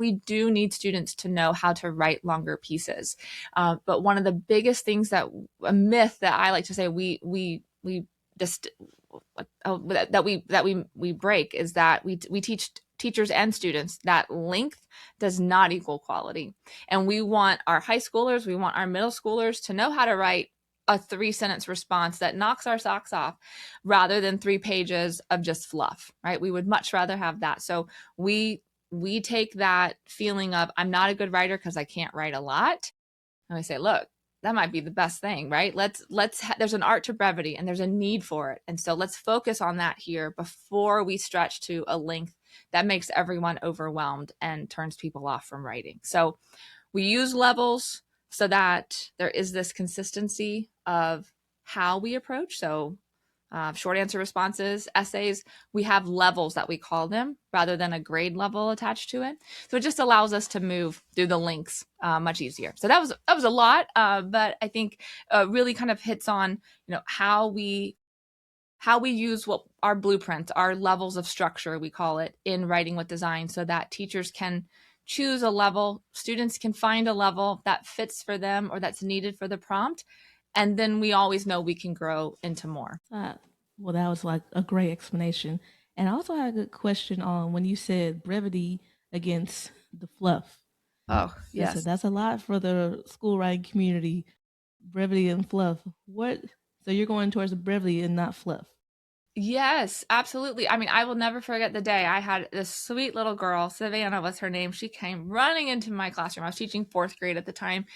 we do need students to know how to write longer pieces. But one of the biggest things a myth that I like to say we just that we break is that we teach teachers and students that length does not equal quality. And we want our high schoolers, we want our middle schoolers to know how to write a 3-sentence response that knocks our socks off rather than 3 pages of just fluff, right? We would much rather have that. So we take that feeling of I'm not a good writer because I can't write a lot, and we say, look, that might be the best thing, right? There's an art to brevity and there's a need for it. And so let's focus on that here before we stretch to a length that makes everyone overwhelmed and turns people off from writing. So we use levels so that there is this consistency of how we approach. So short answer responses, essays, we have levels that we call them rather than a grade level attached to it. So it just allows us to move through the links much easier. So that was a lot, but I think really kind of hits on how we use what our blueprint, our levels of structure, we call it, in writing with design, so that teachers can choose a level, students can find a level that fits for them or that's needed for the prompt, and then we always know we can grow into more. Well, that was like a great explanation. And I also had a good question on when you said brevity against the fluff. Oh, Listen, yes. that's a lot for the school writing community. Brevity and fluff. What? So you're going towards the brevity and not fluff. Yes, absolutely. I mean, I will never forget the day I had this sweet little girl, Savannah was her name. She came running into my classroom. I was teaching 4th grade at the time,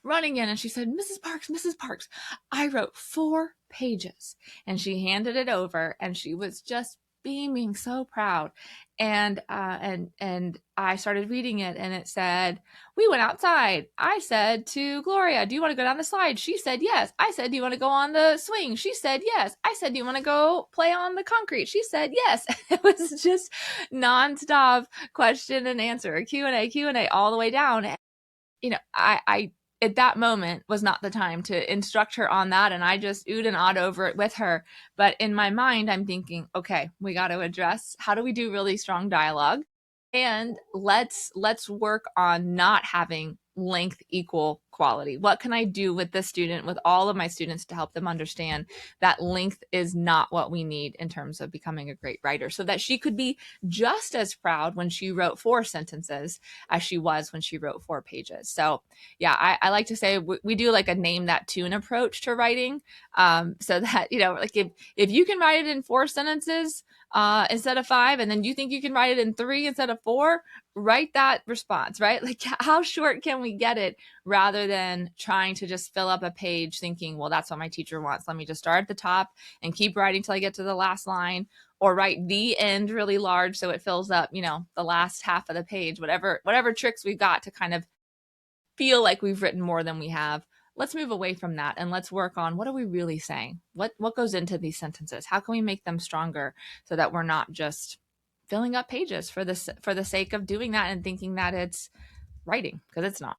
running in, and she said, Mrs. Parks, I wrote 4 pages. And she handed it over, and she was just beaming so proud. And I started reading it, and it said, we went outside. I said to Gloria, do you want to go down the slide? She said yes. I said, do you want to go on the swing? She said yes. I said, do you want to go play on the concrete? She said yes. It was just nonstop question and answer, Q&A all the way down. I at that moment was not the time to instruct her on that, and I just oohed and awed over it with her. But in my mind, I'm thinking, okay, we got to address how do we do really strong dialogue, and let's work on not having length equal quality. What can I do with this student, with all of my students, to help them understand that length is not what we need in terms of becoming a great writer, so that she could be just as proud when she wrote 4 sentences as she was when she wrote 4 pages. So yeah, I like to say we do like a name that tune approach to writing, so that like if you can write it in 4 sentences instead of 5, and then you think you can write it in 3 instead of 4, write that response, right? Like, how short can we get it, rather than trying to just fill up a page thinking, well, that's what my teacher wants, let me just start at the top and keep writing till I get to the last line, or write the end really large so it fills up the last half of the page. Whatever tricks we've got to kind of feel like we've written more than we have, let's move away from that, and let's work on what are we really saying, what goes into these sentences, how can we make them stronger, so that we're not just filling up pages for the sake of doing that and thinking that it's writing, because it's not.